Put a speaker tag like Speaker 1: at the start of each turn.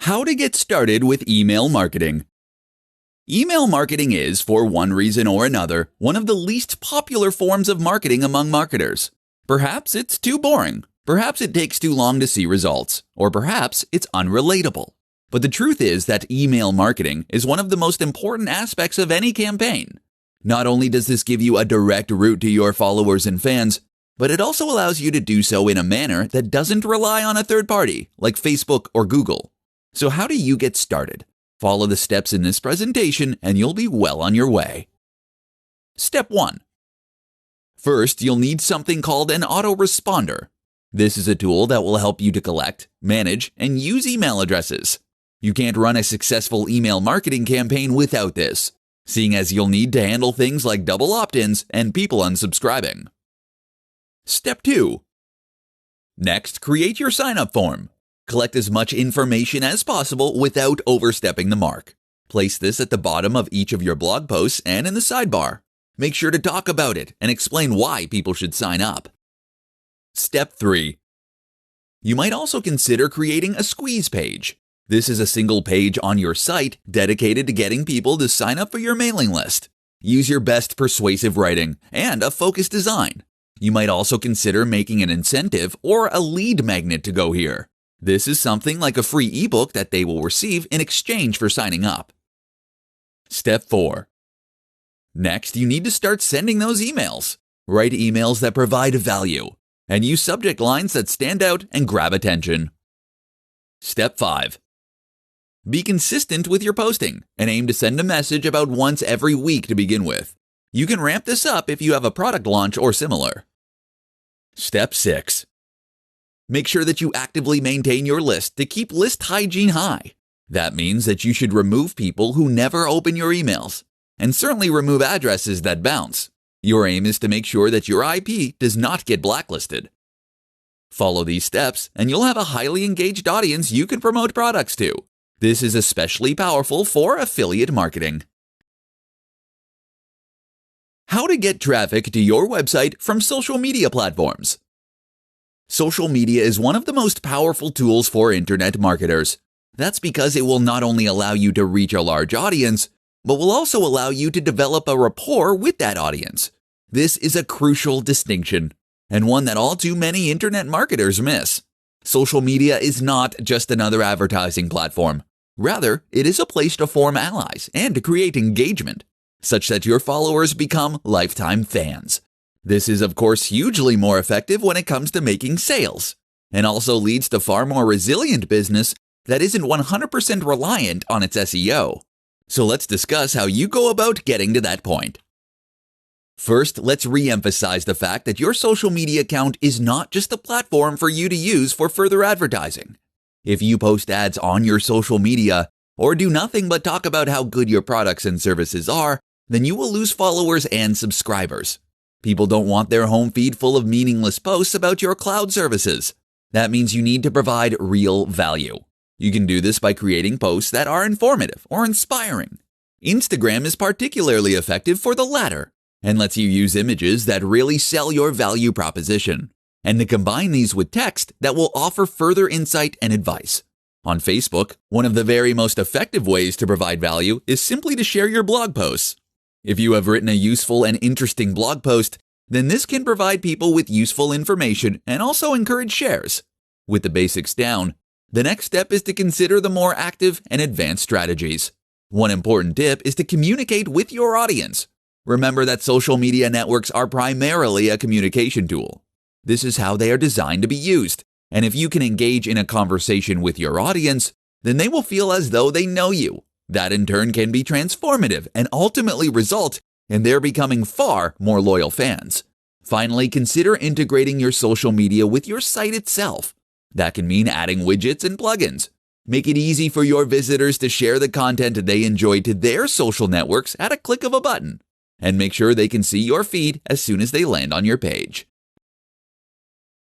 Speaker 1: How to get started with email marketing. Email marketing is, for one reason or another, one of the least popular forms of marketing among marketers. Perhaps it's too boring, perhaps it takes too long to see results, or perhaps it's unrelatable. But the truth is that email marketing is one of the most important aspects of any campaign. Not only does this give you a direct route to your followers and fans, but it also allows you to do so in a manner that doesn't rely on a third party, like Facebook or Google. So how do you get started? Follow the steps in this presentation and you'll be well on your way. Step 1. First, you'll need something called an autoresponder. This is a tool that will help you to collect, manage, and use email addresses. You can't run a successful email marketing campaign without this, seeing as you'll need to handle things like double opt-ins and people unsubscribing. Step 2. Next, create your sign-up form. Collect as much information as possible without overstepping the mark. Place this at the bottom of each of your blog posts and in the sidebar. Make sure to talk about it and explain why people should sign up. Step 3. You might also consider creating a squeeze page. This is a single page on your site dedicated to getting people to sign up for your mailing list. Use your best persuasive writing and a focused design. You might also consider making an incentive or a lead magnet to go here. This is something like a free ebook that they will receive in exchange for signing up. Step 4. Next, you need to start sending those emails. Write emails that provide value and use subject lines that stand out and grab attention. Step 5. Be consistent with your posting and aim to send a message about once every week to begin with. You can ramp this up if you have a product launch or similar. Step 6. Make sure that you actively maintain your list to keep list hygiene high. That means that you should remove people who never open your emails, and certainly remove addresses that bounce. Your aim is to make sure that your IP does not get blacklisted. Follow these steps, and you'll have a highly engaged audience you can promote products to. This is especially powerful for affiliate marketing. How to get traffic to your website from social media platforms. Social media is one of the most powerful tools for internet marketers. That's because it will not only allow you to reach a large audience, but will also allow you to develop a rapport with that audience. This is a crucial distinction, and one that all too many internet marketers miss. Social media is not just another advertising platform. Rather, it is a place to form allies and to create engagement, such that your followers become lifetime fans. This is, of course, hugely more effective when it comes to making sales, and also leads to far more resilient business that isn't 100% reliant on its SEO. So let's discuss how you go about getting to that point. First, let's re-emphasize the fact that your social media account is not just a platform for you to use for further advertising. If you post ads on your social media, or do nothing but talk about how good your products and services are, then you will lose followers and subscribers. People don't want their home feed full of meaningless posts about your cloud services. That means you need to provide real value. You can do this by creating posts that are informative or inspiring. Instagram is particularly effective for the latter and lets you use images that really sell your value proposition, and to combine these with text that will offer further insight and advice. On Facebook, one of the very most effective ways to provide value is simply to share your blog posts. If you have written a useful and interesting blog post, then this can provide people with useful information and also encourage shares. With the basics down, the next step is to consider the more active and advanced strategies. One important tip is to communicate with your audience. Remember that social media networks are primarily a communication tool. This is how they are designed to be used, and if you can engage in a conversation with your audience, then they will feel as though they know you. That in turn can be transformative and ultimately result in their becoming far more loyal fans. Finally, consider integrating your social media with your site itself. That can mean adding widgets and plugins. Make it easy for your visitors to share the content they enjoy to their social networks at a click of a button. And make sure they can see your feed as soon as they land on your page.